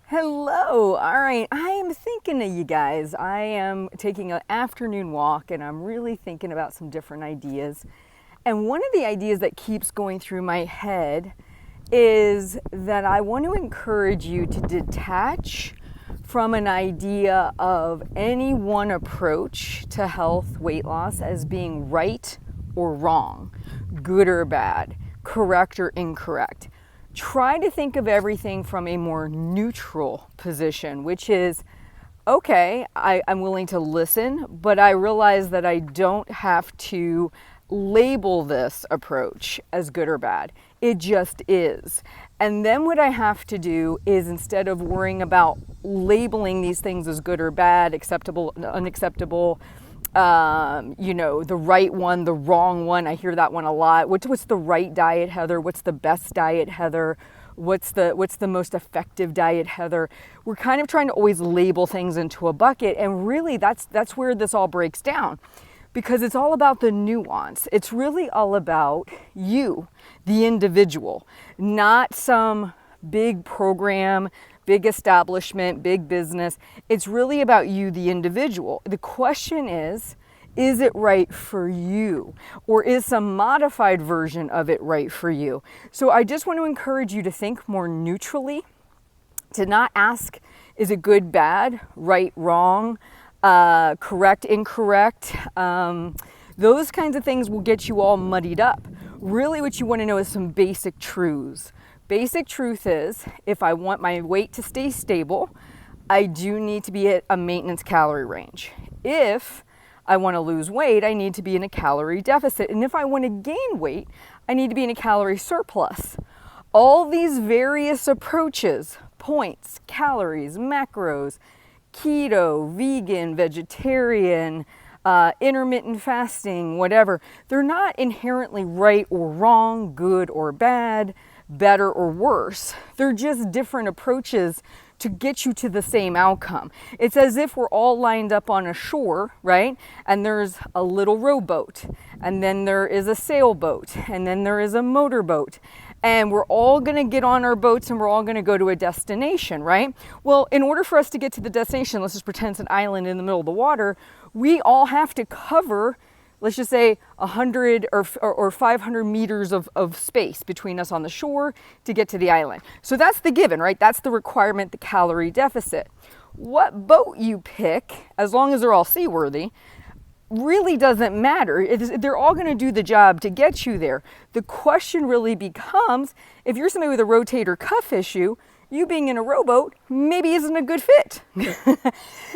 Hello. All right. I am thinking of you guys. I am taking an afternoon walk and I'm really thinking about some different ideas. And one of the ideas that keeps going through my head is that I want to encourage you to detach from an idea of any one approach to health, weight loss as being right or wrong, good or bad, correct or incorrect. Try to think of everything from a more neutral position, which is, okay, I'm willing to listen, but I realize that I don't have to label this approach as good or bad. It just is. And then what I have to do is, instead of worrying about labeling these things as good or bad, acceptable, unacceptable, the right one, the wrong one. I hear that one a lot. What's the right diet, Heather? What's the best diet, Heather? What's the most effective diet, Heather? We're kind of trying to always label things into a bucket, and really that's where this all breaks down, because it's all about the nuance. It's really all about you, the individual, not some big program, big establishment, big business. It's really about you, the individual. The question is it right for you? Or is some modified version of it right for you? So I just want to encourage you to think more neutrally, to not ask, is it good, bad, right, wrong, correct, incorrect? Those kinds of things will get you all muddied up. Really what you want to know is some basic truths. Basic truth is, if I want my weight to stay stable, I do need to be at a maintenance calorie range. If I want to lose weight, I need to be in a calorie deficit. And if I want to gain weight, I need to be in a calorie surplus. All these various approaches, points, calories, macros, keto, vegan, vegetarian, intermittent fasting, whatever, they're not inherently right or wrong, good or bad, better or worse. They're just different approaches to get you to the same outcome. It's as if we're all lined up on a shore, right? And there's a little rowboat, and then there is a sailboat, and then there is a motorboat. And we're all gonna get on our boats and we're all gonna go to a destination, right? Well, in order for us to get to the destination, let's just pretend it's an island in the middle of the water, we all have to cover, let's just say 100 or 500 meters of space between us on the shore to get to the island. So that's the given, right? That's the requirement, the calorie deficit. What boat you pick, as long as they're all seaworthy, really doesn't matter. They're all going to do the job to get you there. The question really becomes, if you're somebody with a rotator cuff issue, you being in a rowboat maybe isn't a good fit.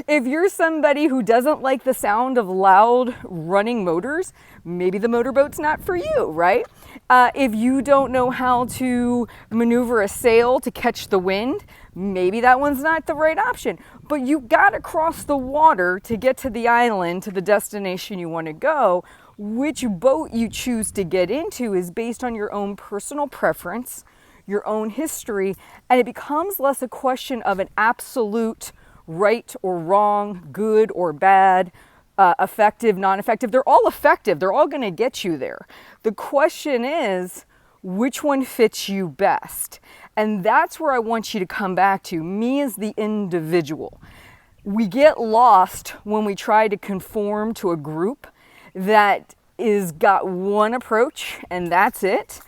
If you're somebody who doesn't like the sound of loud running motors, maybe the motorboat's not for you, right? If you don't know how to maneuver a sail to catch the wind, maybe that one's not the right option. But you got to cross the water to get to the island, to the destination you want to go. Which boat you choose to get into is based on your own personal preference, your own history, and it becomes less a question of an absolute right or wrong, good or bad, effective, non-effective. They're all effective. They're all going to get you there. The question is, which one fits you best? And that's where I want you to come back to, me as the individual. We get lost when we try to conform to a group that is got one approach and that's it.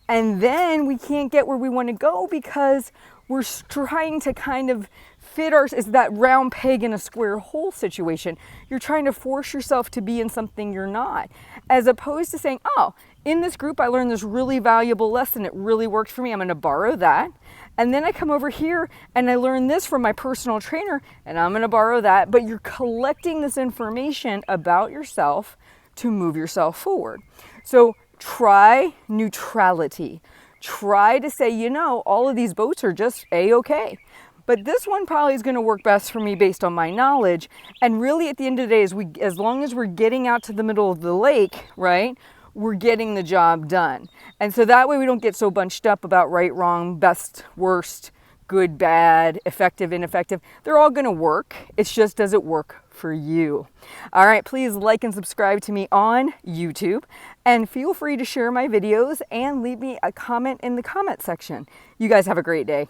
And then we can't get where we want to go because we're trying to kind of fit it's that round peg in a square hole situation. You're trying to force yourself to be in something you're not, as opposed to saying, oh, in this group I learned this really valuable lesson. It really worked for me. I'm going to borrow that. And then I come over here and I learn this from my personal trainer and I'm going to borrow that. But you're collecting this information about yourself to move yourself forward. So try neutrality. Try to say, all of these boats are just A-okay. But this one probably is going to work best for me based on my knowledge. And really at the end of the day, as long as we're getting out to the middle of the lake, right, we're getting the job done. And so that way we don't get so bunched up about right, wrong, best, worst, good, bad, effective, ineffective. They're all going to work. It's just, does it work for you? All right, please like and subscribe to me on YouTube, and feel free to share my videos and leave me a comment in the comment section. You guys have a great day.